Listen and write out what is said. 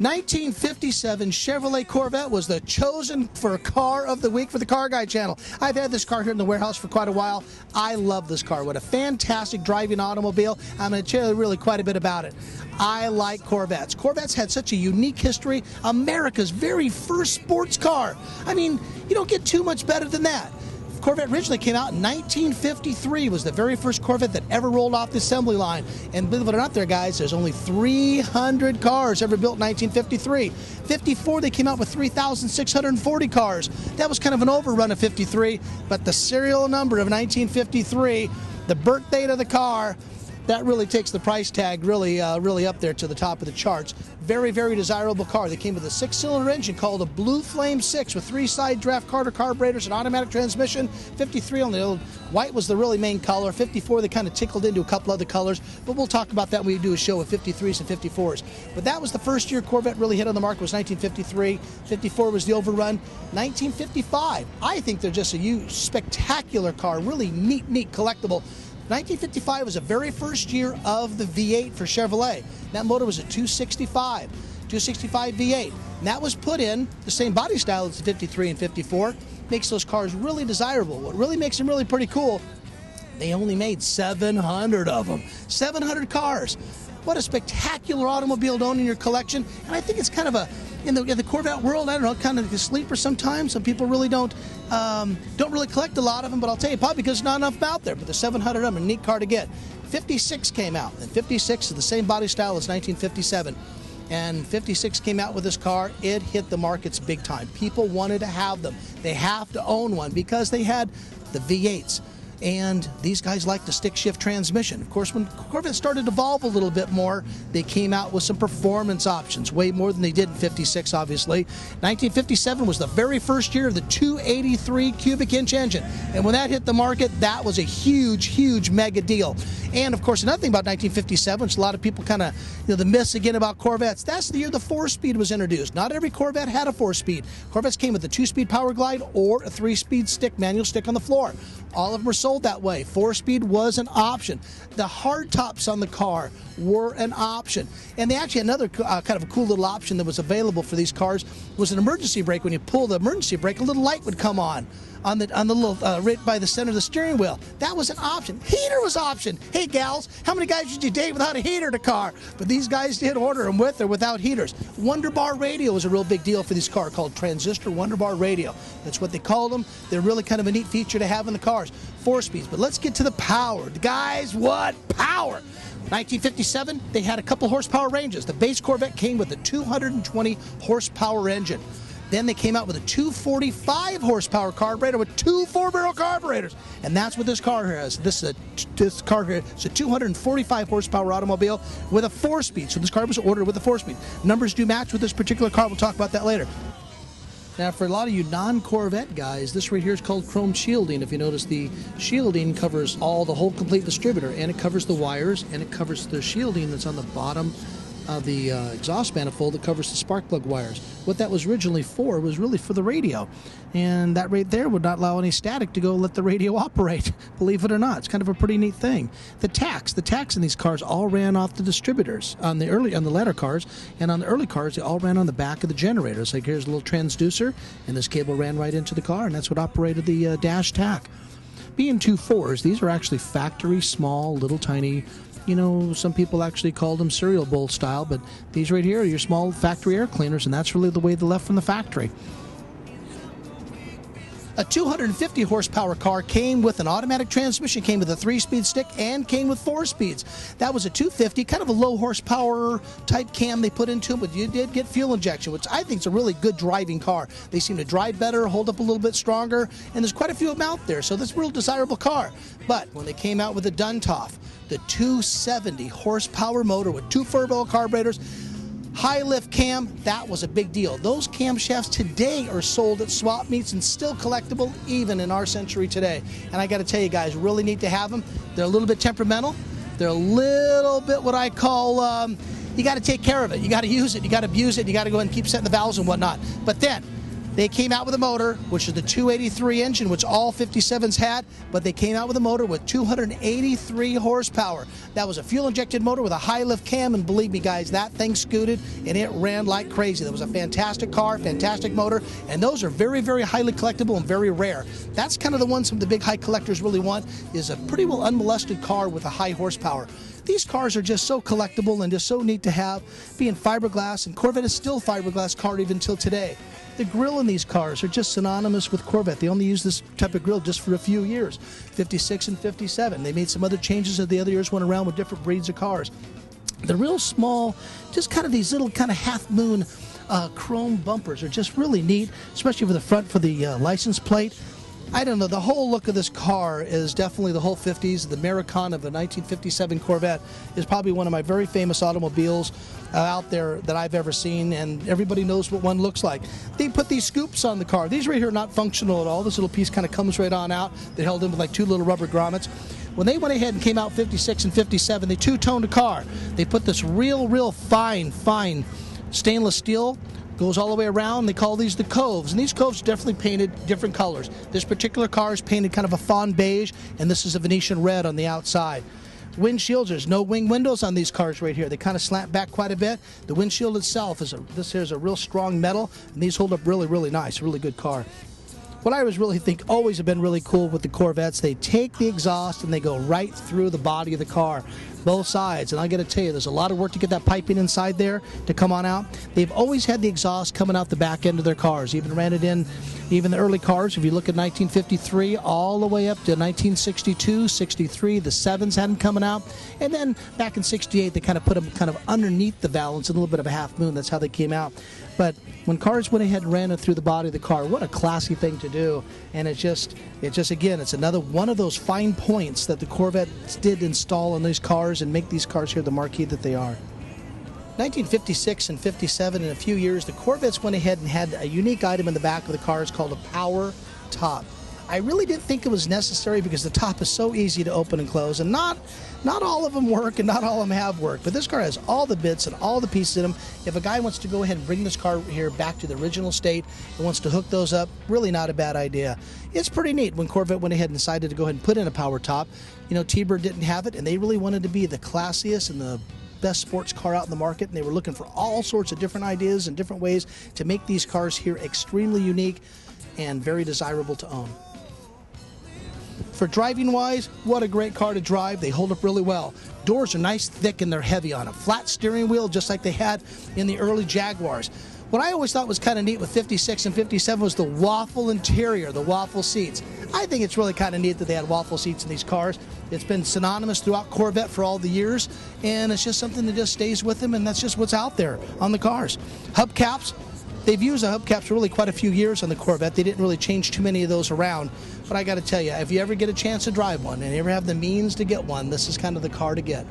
1957 Chevrolet Corvette was the chosen for car of the week for the Car Guy channel. I've had this car here in the warehouse for quite a while. I love this car. What a fantastic driving automobile. I'm going to tell you really quite a bit about it. I like Corvettes. Corvettes had such a unique history. America's very first sports car. I mean, you don't get too much better than that. Corvette originally came out in 1953. It was the very first Corvette that ever rolled off the assembly line. And believe it or not there, guys, there's only 300 cars ever built in 1953. 54, they came out with 3,640 cars. That was kind of an overrun of 53, but the serial number of 1953, the birth date of the car, that really takes the price tag really up there to the top of the charts. Very, very desirable car. They came with a 6-cylinder engine called a Blue Flame 6 with 3 side draft Carter carburetors and automatic transmission. 53 on the old white was the really main color. 54 they kind of tickled into a couple other colors, but we'll talk about that when we do a show of 53s and 54s. But that was the first year Corvette really hit on the market, was 1953. 54 was the overrun. 1955, I think they're just a spectacular car, really neat collectible. 1955 was the very first year of the V8 for Chevrolet. That motor was a 265 V8. And that was put in the same body style as the 53 and 54. Makes those cars really desirable. What really makes them really pretty cool, they only made 700 of them. 700 cars. What a spectacular automobile to own in your collection. And I think it's kind of a, in the Corvette world, I don't know, kind of a sleeper sometimes. Some people really don't really collect a lot of them, but I'll tell you, probably because there's not enough out there. But the 700 of them are a neat car to get. 56 came out, and 56 is the same body style as 1957. And 56 came out with this car. It hit the markets big time. People wanted to have them. They have to own one because they had the V8s. And these guys like the stick-shift transmission. Of course, when Corvette started to evolve a little bit more, they came out with some performance options, way more than they did in 56, obviously. 1957 was the very first year of the 283 cubic inch engine. And when that hit the market, that was a huge mega deal. And, of course, another thing about 1957, which a lot of people kind of, the myths again about Corvettes, that's the year the 4-speed was introduced. Not every Corvette had a 4-speed. Corvettes came with a 2-speed power glide or a 3-speed manual stick on the floor. All of them were sold that way. 4-speed was an option. The hard tops on the car were an option. And they actually had another kind of a cool little option that was available for these cars was an emergency brake. When you pull the emergency brake, a little light would come on the little right by the center of the steering wheel. That was an option. Heater was an option. Hey gals, how many guys did you date without a heater in a car? But these guys did order them with or without heaters. Wonderbar radio was a real big deal for this car, called transistor Wonderbar radio. That's what they called them. They're really kind of a neat feature to have in the cars. 4-speeds. But let's get to the power. Guys, what power? 1957, they had a couple horsepower ranges. The base Corvette came with a 220 horsepower engine. Then they came out with a 245 horsepower carburetor with 2 4-barrel carburetors. And that's what this car here has. This car here is a 245 horsepower automobile with a 4-speed. So this car was ordered with a 4-speed. Numbers do match with this particular car. We'll talk about that later. Now, for a lot of you non-Corvette guys, this right here is called chrome shielding. If you notice, the shielding covers the whole complete distributor, and it covers the wires, and it covers the shielding that's on the bottom of the exhaust manifold that covers the spark plug wires. What that was originally for was really for the radio, and that right there would not allow any static to go let the radio operate. Believe it or not, it's kind of a pretty neat thing. The tacks in these cars all ran off the distributors on the latter cars, and on the early cars they all ran on the back of the generators. Like here's a little transducer, and this cable ran right into the car, and that's what operated the dash tack. Being 2.4s, these are actually factory small, little tiny. Some people actually call them cereal bowl style, but these right here are your small factory air cleaners, and that's really the way they left from the factory. A 250 horsepower car came with an automatic transmission, came with a 3-speed stick, and came with 4 speeds. That was a 250, kind of a low horsepower type cam they put into it, but you did get fuel injection, which I think is a really good driving car. They seem to drive better, hold up a little bit stronger, and there's quite a few of them out there, so that's a real desirable car. But when they came out with the Duntov, the 270 horsepower motor with 2 4-barrel carburetors, high lift cam, that was a big deal. Those camshafts today are sold at swap meets and still collectible even in our century today. And I got to tell you guys, really need to have them. They're a little bit temperamental. They're a little bit what I call, you got to take care of it. You got to use it. You got to abuse it. You got to go and keep setting the valves and whatnot. But then, They came out with a motor, which is the 283 engine, which all 57s had, but they came out with a motor with 283 horsepower. That was a fuel-injected motor with a high-lift cam, and believe me, guys, that thing scooted, and it ran like crazy. That was a fantastic car, fantastic motor, and those are very, very highly collectible and very rare. That's kind of the one some of the big high collectors really want, is a pretty well unmolested car with a high horsepower. These cars are just so collectible and just so neat to have, being fiberglass, and Corvette is still a fiberglass car even till today. The grill in these cars are just synonymous with Corvette. They only use this type of grill just for a few years, 56 and 57. They made some other changes as the other years went around with different breeds of cars. The real small, just kind of these little kind of half-moon chrome bumpers are just really neat, especially for the front for the license plate. I don't know, the whole look of this car is definitely the whole 50s. The Americana of a 1957 Corvette is probably one of my very famous automobiles out there that I've ever seen, and everybody knows what one looks like. They put these scoops on the car. These right here are not functional at all. This little piece kind of comes right on out. They held in with like two little rubber grommets. When they went ahead and came out 56 and 57, they two-toned the car. They put this real fine stainless steel, goes all the way around. They call these the coves, and these coves are definitely painted different colors. This particular car is painted kind of a fawn beige, and this is a Venetian red on the outside. Windshields, there's no wing windows on these cars right here. They kind of slant back quite a bit. The windshield itself is this here is a real strong metal, and these hold up really nice. Really good car. What I really think always have been really cool with the Corvettes, they take the exhaust and they go right through the body of the car, both sides. And I got to tell you, there's a lot of work to get that piping inside there to come on out. They've always had the exhaust coming out the back end of their cars. Even ran it in, even the early cars. If you look at 1953 all the way up to 1962, 63, the 7s had them coming out. And then back in 68, they kind of put them kind of underneath the valance, a little bit of a half moon. That's how they came out. But when cars went ahead and ran it through the body of the car, what a classy thing to do. And it just again, it's another one of those fine points that the Corvettes did install in these cars and make these cars here the marquee that they are. 1956 and 57, in a few years, the Corvettes went ahead and had a unique item in the back of the cars called a power top. I really didn't think it was necessary because the top is so easy to open and close, and not all of them work and not all of them have worked, but this car has all the bits and all the pieces in them. If a guy wants to go ahead and bring this car here back to the original state and wants to hook those up, really not a bad idea. It's pretty neat when Corvette went ahead and decided to go ahead and put in a power top. You know, T-Bird didn't have it, and they really wanted to be the classiest and the best sports car out in the market, and they were looking for all sorts of different ideas and different ways to make these cars here extremely unique and very desirable to own. For driving wise, what a great car to drive. They hold up really well. Doors are nice, thick, and they're heavy on a flat steering wheel, just like they had in the early Jaguars. What I always thought was kind of neat with 56 and 57 was the waffle interior, the waffle seats. I think it's really kind of neat that they had waffle seats in these cars. It's been synonymous throughout Corvette for all the years, and it's just something that just stays with them, and that's just what's out there on the cars. Hubcaps. They've used the hubcaps for really quite a few years on the Corvette. They didn't really change too many of those around. But I got to tell you, if you ever get a chance to drive one and you ever have the means to get one, this is kind of the car to get.